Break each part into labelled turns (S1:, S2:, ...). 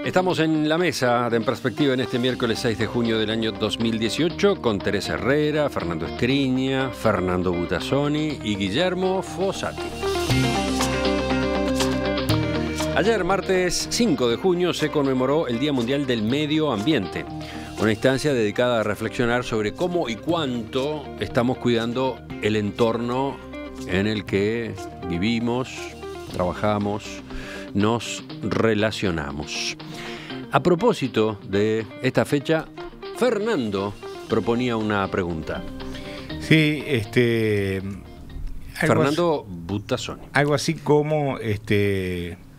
S1: Estamos en la mesa de En Perspectiva en este miércoles 6 de junio del año 2018 con Teresa Herrera, Fernando Escriña, Fernando Butazzoni y Guillermo Fossati. Ayer, martes 5 de junio, se conmemoró el Día Mundial del Medio Ambiente, una instancia dedicada a reflexionar sobre cómo y cuánto estamos cuidando el entorno en el que vivimos, trabajamos, nos relacionamos. A propósito de esta fecha, Fernando proponía una pregunta.
S2: Sí,
S1: Fernando Butazzoni.
S2: Algo así como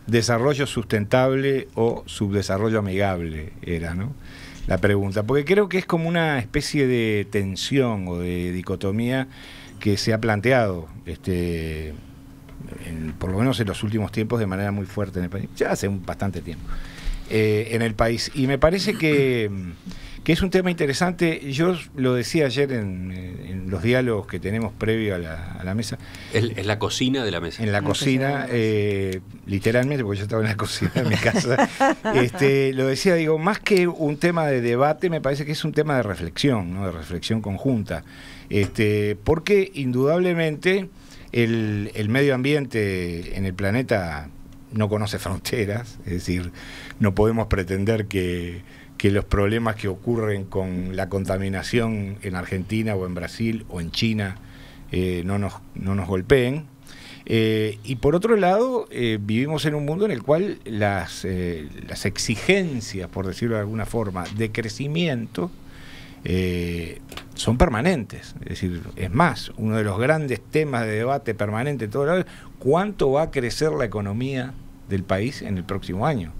S2: desarrollo sustentable o subdesarrollo amigable era, ¿no? La pregunta, porque creo que es como una especie de tensión o de dicotomía que se ha planteado, por lo menos en los últimos tiempos, de manera muy fuerte en el país, ya hace bastante tiempo, en el país. Y me parece que es un tema interesante. Yo lo decía ayer en los diálogos que tenemos previo a la mesa.
S1: Es la cocina de la mesa.
S2: En la cocina, literalmente, porque yo estaba en la cocina de mi casa. Lo decía, digo, más que un tema de debate, me parece que es un tema de reflexión, ¿no? De reflexión conjunta. Porque indudablemente el medio ambiente en el planeta no conoce fronteras, es decir, no podemos pretender que los problemas que ocurren con la contaminación en Argentina o en Brasil o en China no nos golpeen. Y por otro lado, vivimos en un mundo en el cual las exigencias, por decirlo de alguna forma, de crecimiento son permanentes. Es decir, es más, uno de los grandes temas de debate permanente todo el año, ¿cuánto va a crecer la economía del país en el próximo año?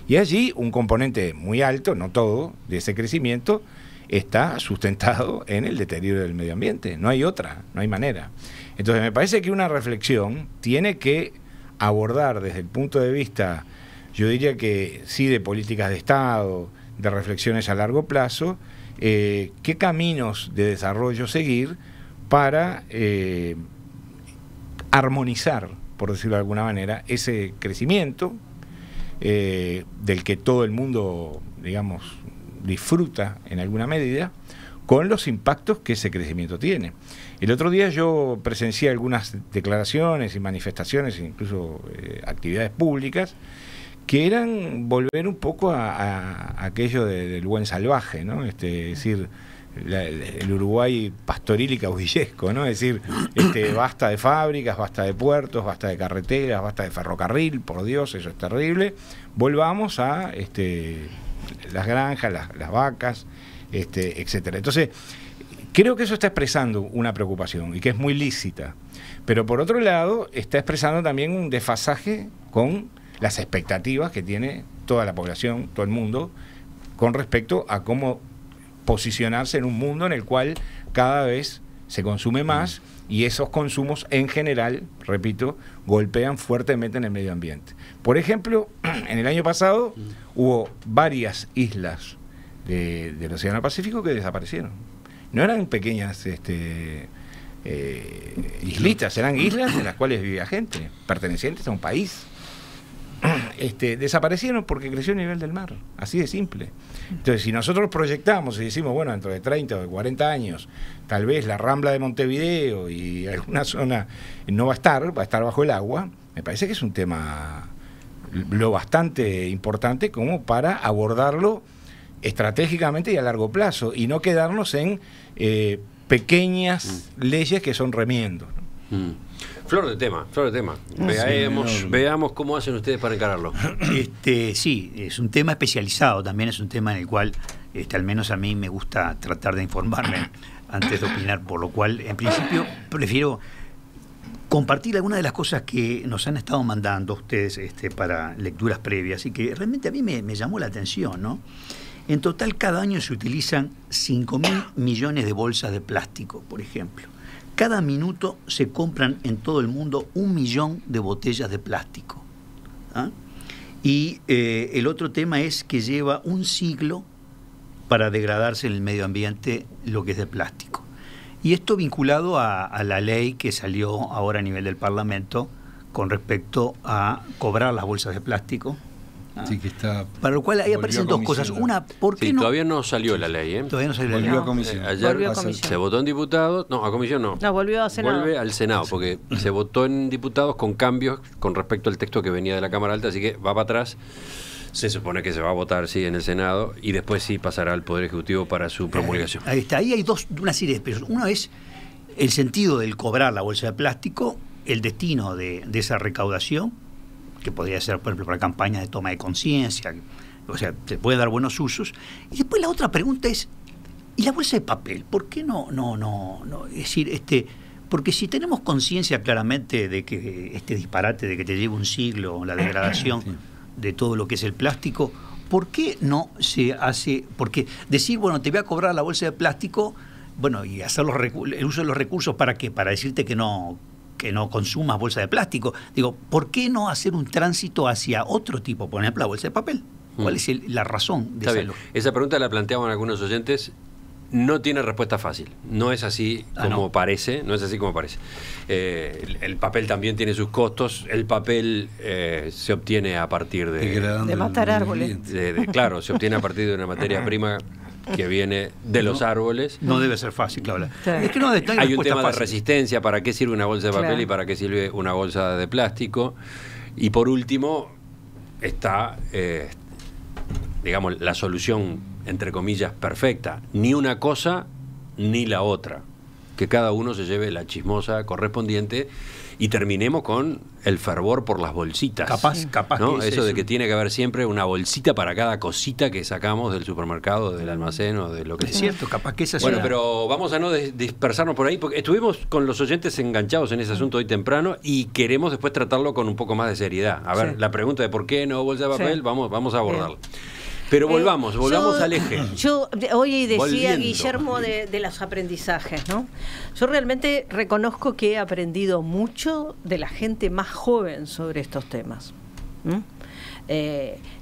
S2: Y allí un componente muy alto, no todo, de ese crecimiento está sustentado en el deterioro del medio ambiente. No hay otra, no hay manera. Entonces me parece que una reflexión tiene que abordar desde el punto de vista, yo diría que sí, de políticas de Estado, de reflexiones a largo plazo, qué caminos de desarrollo seguir para armonizar, por decirlo de alguna manera, ese crecimiento del que todo el mundo, digamos, disfruta en alguna medida, con los impactos que ese crecimiento tiene. El otro día yo presencié algunas declaraciones y manifestaciones, incluso actividades públicas, que eran volver un poco a aquello del buen salvaje, ¿no? Es decir, el Uruguay pastoril y caudillesco, ¿no? Es decir, basta de fábricas, basta de puertos, basta de carreteras, basta de ferrocarril, por Dios, eso es terrible. Volvamos a las granjas, las vacas, etcétera. Entonces, creo que eso está expresando una preocupación y que es muy lícita. Pero por otro lado, está expresando también un desfasaje con las expectativas que tiene toda la población, todo el mundo, con respecto a cómo posicionarse en un mundo en el cual cada vez se consume más y esos consumos en general, repito, golpean fuertemente en el medio ambiente. Por ejemplo, en el año pasado hubo varias islas del Océano Pacífico que desaparecieron. No eran pequeñas islitas, eran islas en las cuales vivía gente, pertenecientes a un país. Desaparecieron porque creció el nivel del mar, así de simple. Entonces, si nosotros proyectamos y decimos, bueno, dentro de 30 o de 40 años, tal vez la Rambla de Montevideo y alguna zona no va a estar bajo el agua, me parece que es un tema lo bastante importante como para abordarlo estratégicamente y a largo plazo, y no quedarnos en pequeñas leyes que son remiendos, ¿no?
S1: Flor de tema. Veamos cómo hacen ustedes para encararlo.
S3: Sí, es un tema especializado, también es un tema en el cual, al menos a mí me gusta tratar de informarme antes de opinar, por lo cual, en principio, prefiero compartir algunas de las cosas que nos han estado mandando ustedes para lecturas previas y que realmente a mí me llamó la atención, ¿no? En total, cada año se utilizan 5.000 millones de bolsas de plástico, por ejemplo. Cada minuto se compran en todo el mundo 1 millón de botellas de plástico. ¿Ah? Y el otro tema es que lleva un siglo para degradarse en el medio ambiente lo que es de plástico. Y esto vinculado a la ley que salió ahora a nivel del Parlamento con respecto a cobrar las bolsas de plástico
S4: Sí, que está.
S3: Para lo cual ahí aparecen dos cosas. Una, ¿por qué
S1: Sí,
S3: no?
S1: todavía no salió la ley, ¿eh?
S3: Todavía no salió la ley.
S4: Volvió a comisión.
S1: Ayer
S5: Volvió a comisión.
S1: se votó en diputados, no, a comisión no.
S5: No, volvió a Senado.
S1: Vuelve al Senado, porque se votó en diputados con cambios con respecto al texto que venía de la Cámara Alta, así que va para atrás. Se supone que se va a votar, sí, en el Senado, y después sí pasará al Poder Ejecutivo para su promulgación.
S3: Ahí está. Ahí hay una serie de expresiones. Uno es el sentido del cobrar la bolsa de plástico, el destino de esa recaudación, que podría ser, por ejemplo, para campañas de toma de conciencia, o sea, se puede dar buenos usos. Y después la otra pregunta es, ¿y la bolsa de papel? ¿Por qué no? Es decir, porque si tenemos conciencia claramente de que este disparate de que te lleva un siglo la degradación de todo lo que es el plástico, ¿por qué no se hace? Porque decir, bueno, te voy a cobrar la bolsa de plástico, bueno, y hacer el uso de los recursos, ¿para qué? Para decirte que no consumas bolsa de plástico. Digo, ¿por qué no hacer un tránsito hacia otro tipo? Por ejemplo, la bolsa de papel. ¿Cuál es la razón de
S1: Está
S3: esa
S1: bien.
S3: lógica?
S1: Esa pregunta la planteaban algunos oyentes. No tiene respuesta fácil. No es así como parece. No es así como parece. El papel también tiene sus costos. El papel se obtiene a partir
S5: de matar árboles.
S1: Claro, se obtiene a partir de una materia prima que viene de los árboles.
S3: No debe ser fácil, claro.
S5: Sí.
S3: Es que no hay
S1: un tema
S3: fácil.
S1: de resistencia, para qué sirve una bolsa de papel
S5: Claro.
S1: y para qué sirve una bolsa de plástico. Y por último está, digamos, la solución, entre comillas, perfecta. Ni una cosa ni la otra. Que cada uno se lleve la chismosa correspondiente y terminemos con el fervor por las bolsitas.
S3: Capaz
S1: ¿no?
S3: que es
S1: Eso de que tiene que haber siempre una bolsita para cada cosita que sacamos del supermercado, del almacén o de lo que
S3: Es
S1: sea.
S3: cierto, capaz que esa
S1: Bueno,
S3: sea-
S1: pero vamos a no dispersarnos por ahí, porque estuvimos con los oyentes enganchados en ese asunto hoy temprano y queremos después tratarlo con un poco más de seriedad. A ver,
S5: Sí.
S1: la pregunta de por qué no bolsa de papel,
S5: Sí.
S1: vamos a abordarla. Pero volvamos al eje.
S5: Yo hoy decía
S1: Volviendo.
S5: Guillermo de los aprendizajes, ¿no? Yo realmente reconozco que he aprendido mucho de la gente más joven sobre estos temas.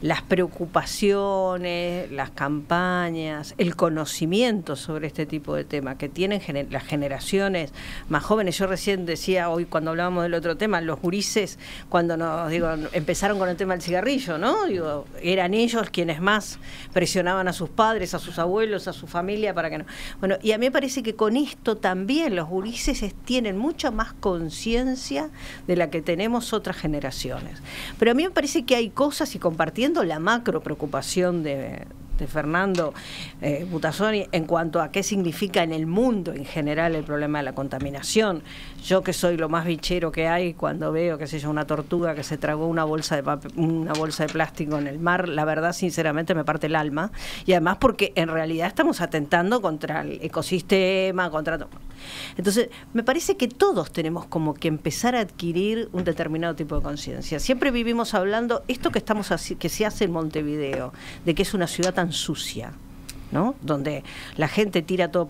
S5: Las preocupaciones, las campañas, el conocimiento sobre este tipo de temas que tienen las generaciones más jóvenes. Yo recién decía hoy cuando hablábamos del otro tema, los gurises cuando empezaron con el tema del cigarrillo, ¿no? Eran ellos quienes más presionaban a sus padres, a sus abuelos, a su familia para que no. Bueno, y a mí me parece que con esto también los gurises tienen mucha más conciencia de la que tenemos otras generaciones. Pero a mí me parece que hay cosas, y compartiendo la macro preocupación de Fernando Butazzoni en cuanto a qué significa en el mundo en general el problema de la contaminación. Yo que soy lo más bichero que hay, cuando veo, qué sé yo, una tortuga que se tragó una bolsa de plástico en el mar, la verdad, sinceramente, me parte el alma. Y además porque en realidad estamos atentando contra el ecosistema, contra todo. Entonces, me parece que todos tenemos como que empezar a adquirir un determinado tipo de conciencia. Siempre vivimos hablando, esto que que se hace en Montevideo, de que es una ciudad tan sucia, ¿no? Donde la gente tira todo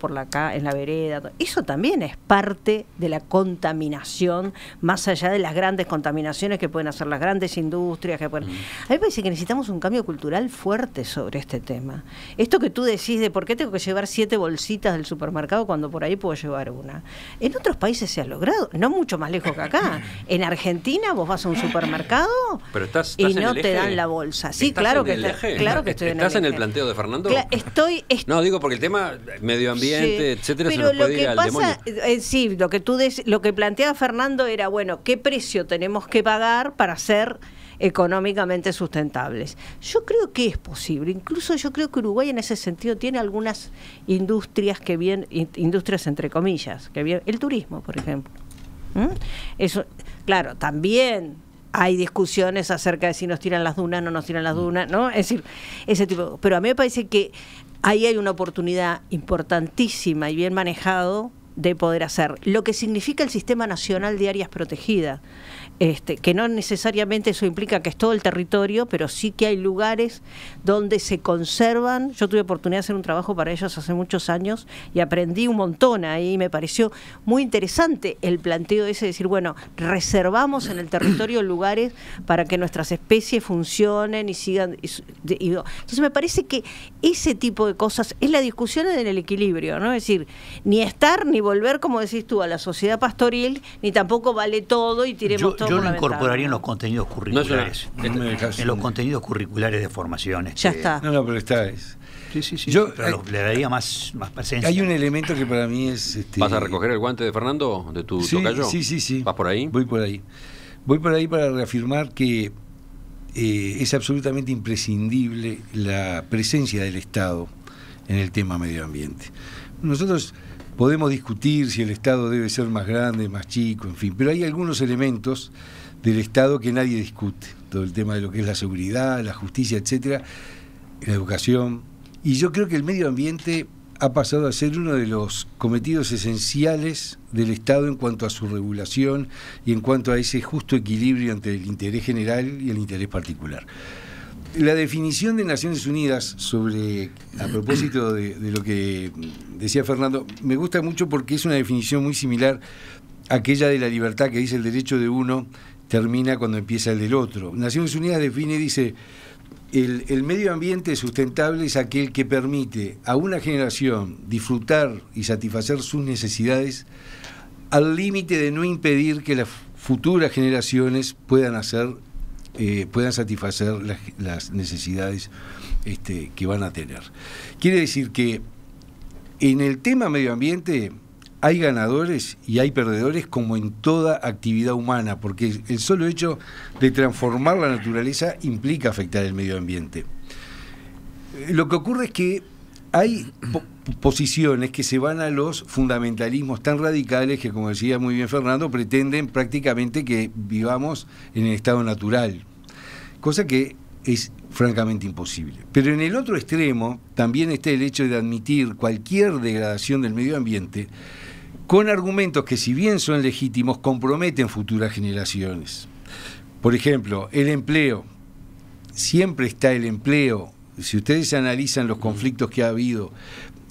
S5: en la vereda. Eso también es parte de la contaminación, más allá de las grandes contaminaciones que pueden hacer las grandes industrias. A mí me parece que necesitamos un cambio cultural fuerte sobre este tema. Esto que tú decís de por qué tengo que llevar 7 bolsitas del supermercado cuando por ahí puedo llevar una. En otros países se ha logrado, no mucho más lejos que acá. En Argentina vos vas a un supermercado
S1: Pero estás
S5: y
S1: en
S5: no
S1: el
S5: te
S1: eje.
S5: dan la bolsa. Sí,
S1: ¿Estás
S5: claro
S1: en
S5: que
S1: el eje?
S5: claro que estoy en el eje.
S1: ¿Estás en el planteo de Fernando?
S5: No,
S1: No, digo porque el tema medio ambiente,
S5: sí,
S1: etcétera, se
S5: pero
S1: nos
S5: lo
S1: puede ir
S5: que
S1: al
S5: pasa,
S1: demonio.
S5: sí, lo que planteaba Fernando era, bueno, ¿qué precio tenemos que pagar para ser económicamente sustentables? Yo creo que es posible. Incluso yo creo que Uruguay en ese sentido tiene algunas industrias industrias entre comillas, el turismo, por ejemplo. Eso, claro, también hay discusiones acerca de si nos tiran las dunas, no nos tiran las dunas, ¿no? Es decir, ese tipo. Pero a mí me parece que ahí hay una oportunidad importantísima y bien manejado de poder hacer lo que significa el Sistema Nacional de Áreas Protegidas, que no necesariamente eso implica que es todo el territorio, pero sí que hay lugares donde se conservan. Yo tuve oportunidad de hacer un trabajo para ellos hace muchos años y aprendí un montón ahí, me pareció muy interesante el planteo ese de decir, bueno, reservamos en el territorio lugares para que nuestras especies funcionen y sigan. Entonces me parece que ese tipo de cosas es la discusión en el equilibrio, ¿no? Es decir, ni estar ni volver, como decís tú, a la sociedad pastoril, ni tampoco vale todo y tiremos todo
S3: Yo
S5: por
S3: lo
S5: la
S3: incorporaría en
S5: ventana.
S3: los contenidos curriculares.
S2: No me dejas-
S3: En los contenidos curriculares de formación.
S5: Ya está.
S2: No, pero está.
S3: Sí.
S2: Yo-
S3: Pero le daría más presencia.
S2: Hay un elemento que para mí es.
S1: ¿Vas a recoger el guante de Fernando, de tu tocayo?
S2: Sí.
S1: ¿Vas por ahí?
S2: Voy por ahí. Voy por ahí para reafirmar que es absolutamente imprescindible la presencia del Estado en el tema medio ambiente. Nosotros podemos discutir si el Estado debe ser más grande, más chico, en fin, pero hay algunos elementos del Estado que nadie discute. Todo el tema de lo que es la seguridad, la justicia, etcétera, la educación. Y yo creo que el medio ambiente ha pasado a ser uno de los cometidos esenciales del Estado en cuanto a su regulación y en cuanto a ese justo equilibrio entre el interés general y el interés particular. La definición de Naciones Unidas sobre, a propósito de lo que decía Fernando, me gusta mucho porque es una definición muy similar a aquella de la libertad que dice el derecho de uno termina cuando empieza el del otro. Naciones Unidas define, dice, el medio ambiente sustentable es aquel que permite a una generación disfrutar y satisfacer sus necesidades al límite de no impedir que las futuras generaciones puedan satisfacer las necesidades que van a tener. Quiere decir que en el tema medio ambiente hay ganadores y hay perdedores como en toda actividad humana, porque el solo hecho de transformar la naturaleza implica afectar el medio ambiente. Lo que ocurre es que hay posiciones que se van a los fundamentalismos tan radicales que, como decía muy bien Fernando, pretenden prácticamente que vivamos en el estado natural, cosa que es francamente imposible. Pero en el otro extremo también está el hecho de admitir cualquier degradación del medio ambiente con argumentos que, si bien son legítimos, comprometen futuras generaciones. Por ejemplo, el empleo. Siempre está el empleo. Si ustedes analizan los conflictos que ha habido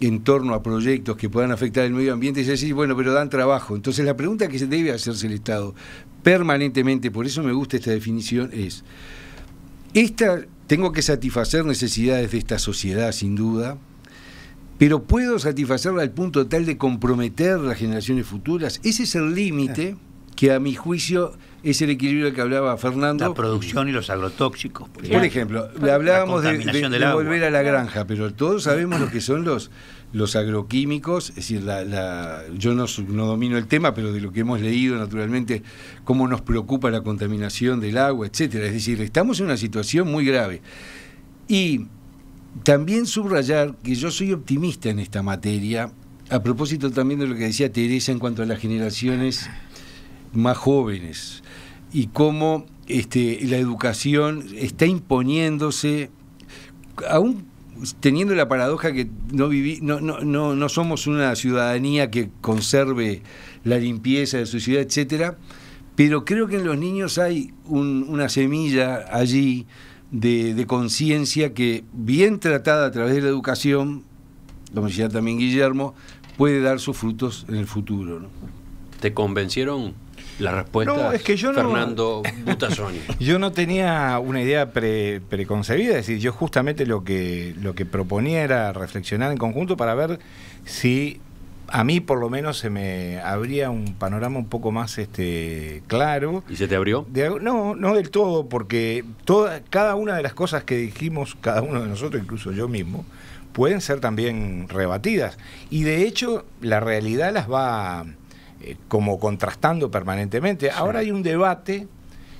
S2: en torno a proyectos que puedan afectar el medio ambiente, es decir, bueno, pero dan trabajo. Entonces la pregunta que se debe hacerse el Estado permanentemente, por eso me gusta esta definición, es: tengo que satisfacer necesidades de esta sociedad, sin duda, pero ¿puedo satisfacerla al punto tal de comprometer las generaciones futuras? Ese es el límite que, a mi juicio, es el equilibrio del que hablaba Fernando.
S3: La producción y los agrotóxicos.
S2: Por ejemplo, hablábamos de
S3: agua.
S2: volver a la granja, pero todos sabemos lo que son los agroquímicos. Es decir, yo no domino el tema, pero de lo que hemos leído, naturalmente, cómo nos preocupa la contaminación del agua, etcétera. Es decir, estamos en una situación muy grave. Y también subrayar que yo soy optimista en esta materia, a propósito también de lo que decía Teresa en cuanto a las generaciones más jóvenes y cómo la educación está imponiéndose, aún teniendo la paradoja que no somos una ciudadanía que conserve la limpieza de su ciudad, etcétera, pero creo que en los niños hay una semilla allí de conciencia que, bien tratada a través de la educación, como decía también Guillermo, puede dar sus frutos en el futuro, ¿no?
S1: ¿Te convencieron las respuestas,
S2: No, es que yo no-
S1: Fernando Butazzoni?
S2: Yo no tenía una idea preconcebida, es decir, yo justamente lo que proponía era reflexionar en conjunto para ver si a mí por lo menos se me abría un panorama un poco más claro.
S1: ¿Y se te abrió?
S2: No del todo, porque cada una de las cosas que dijimos, cada uno de nosotros, incluso yo mismo, pueden ser también rebatidas. Y de hecho, la realidad las va como contrastando permanentemente. Sí. Ahora hay un debate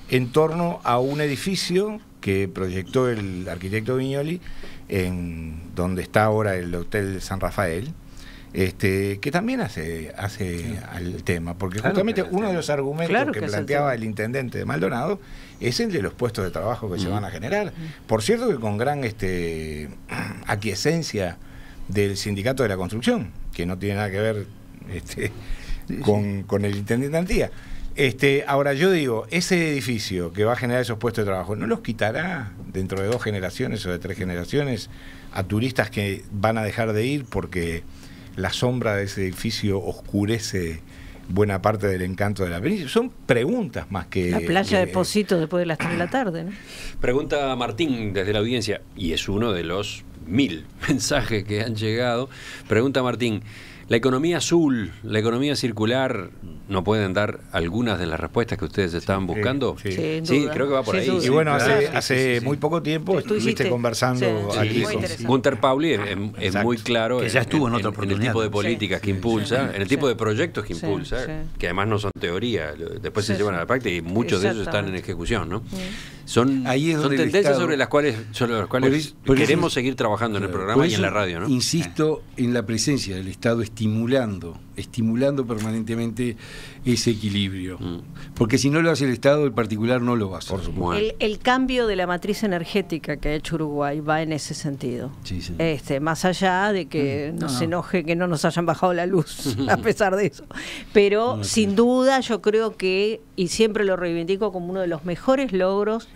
S2: en torno a un edificio que proyectó el arquitecto Viñoly en donde está ahora el Hotel San Rafael, que también hace al tema, porque claro, justamente uno de los argumentos que planteaba el intendente de Maldonado es el de los puestos de trabajo que se van a generar. Por cierto, que con gran aquiescencia del sindicato de la construcción, que no tiene nada que ver con el intendente Antía. Ahora yo digo, ese edificio que va a generar esos puestos de trabajo, ¿no los quitará dentro de 2 generaciones o de 3 generaciones a turistas que van a dejar de ir porque la sombra de ese edificio oscurece buena parte del encanto de la península? Son preguntas más que...
S5: La playa de Pocitos después de las 3 de la tarde, ¿no?
S1: Pregunta Martín desde la audiencia, y es uno de los 1000 mensajes que han llegado. Pregunta Martín: La economía azul, la economía circular, ¿no pueden dar algunas de las respuestas que ustedes estaban buscando?
S5: Sí,
S1: creo que va por ahí.
S2: Y bueno,
S5: Claro.
S2: hace muy poco tiempo estuviste conversando aquí
S5: muy
S2: con...
S5: interesante.
S1: Gunter Pauli es muy claro
S3: Que ya estuvo en otra
S1: el
S3: oportunidad.
S1: tipo de políticas que impulsa, en el tipo de proyectos que impulsa, que además no son teoría, después se llevan a la práctica y muchos de ellos están en ejecución, ¿no? Son tendencias
S4: Estado,
S1: sobre las cuales queremos seguir trabajando en el programa y en la radio, ¿no?
S4: Insisto en la presencia del Estado estimulando permanentemente ese equilibrio. Porque si no lo hace el Estado, el particular no lo va a hacer.
S2: Por supuesto.
S5: El cambio de la matriz energética que ha hecho Uruguay va en ese sentido.
S4: Sí, sí.
S5: Más allá de que nos enoje que no nos hayan bajado la luz, a pesar de eso. Pero sin duda yo creo que, y siempre lo reivindico como uno de los mejores logros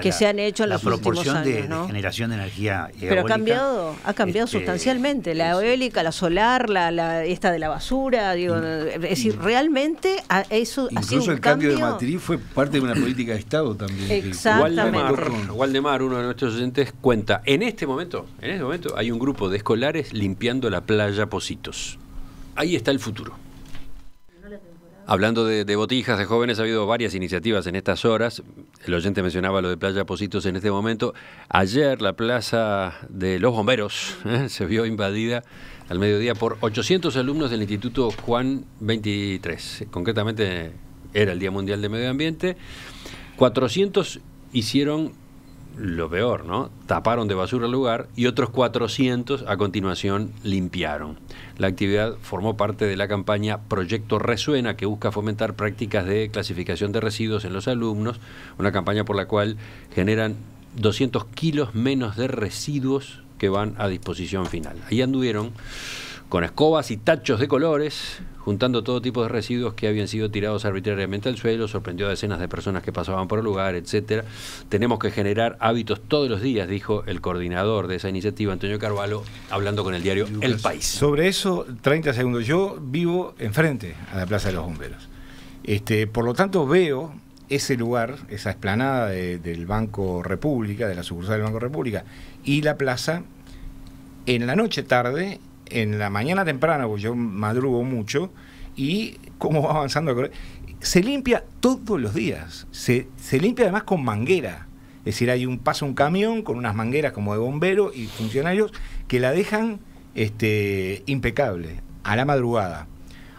S5: que se han hecho en los últimos años.
S3: La proporción
S5: ¿no?
S3: de generación de energía eólica.
S5: Pero ha cambiado sustancialmente. La eólica, la solar, esta de la basura, digo, es decir, realmente eso ha sido
S4: Incluso
S5: un
S4: el cambio de matriz fue parte de una política de Estado también.
S5: Exactamente.
S1: Waldemar, uno de nuestros oyentes, cuenta, en este momento hay un grupo de escolares limpiando la playa Pocitos. Ahí está el futuro. Hablando de botijas de jóvenes, ha habido varias iniciativas en estas horas. El oyente mencionaba lo de Playa Pocitos en este momento. Ayer la plaza de los bomberos se vio invadida al mediodía por 800 alumnos del Instituto Juan 23. Concretamente era el Día Mundial de Medio Ambiente. 400 hicieron lo peor, ¿no? Taparon de basura el lugar y otros 400 a continuación limpiaron. La actividad formó parte de la campaña Proyecto Resuena, que busca fomentar prácticas de clasificación de residuos en los alumnos, una campaña por la cual generan 200 kilos menos de residuos que van a disposición final. Ahí anduvieron con escobas y tachos de colores, juntando todo tipo de residuos que habían sido tirados arbitrariamente al suelo, sorprendió a decenas de personas que pasaban por el lugar, etcétera. Tenemos que generar hábitos todos los días, dijo el coordinador de esa iniciativa, Antonio Carvalho, hablando con el diario El País.
S2: Sobre eso, 30 segundos. Yo vivo enfrente a la Plaza de los Bomberos. Por lo tanto, veo ese lugar, esa explanada del Banco República, de la sucursal del Banco República, y la plaza en la noche tarde, en la mañana temprana, porque yo madrugo mucho, y cómo va avanzando. Se limpia todos los días, se limpia además con manguera, es decir, pasa un camión con unas mangueras como de bomberos y funcionarios que la dejan impecable, a la madrugada.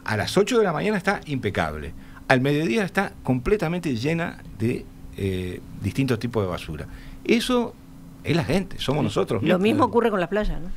S2: A las 8 de la mañana está impecable, al mediodía está completamente llena de distintos tipos de basura. Eso es la gente, somos nosotros.
S5: Lo mismo ocurre con las playas, ¿no?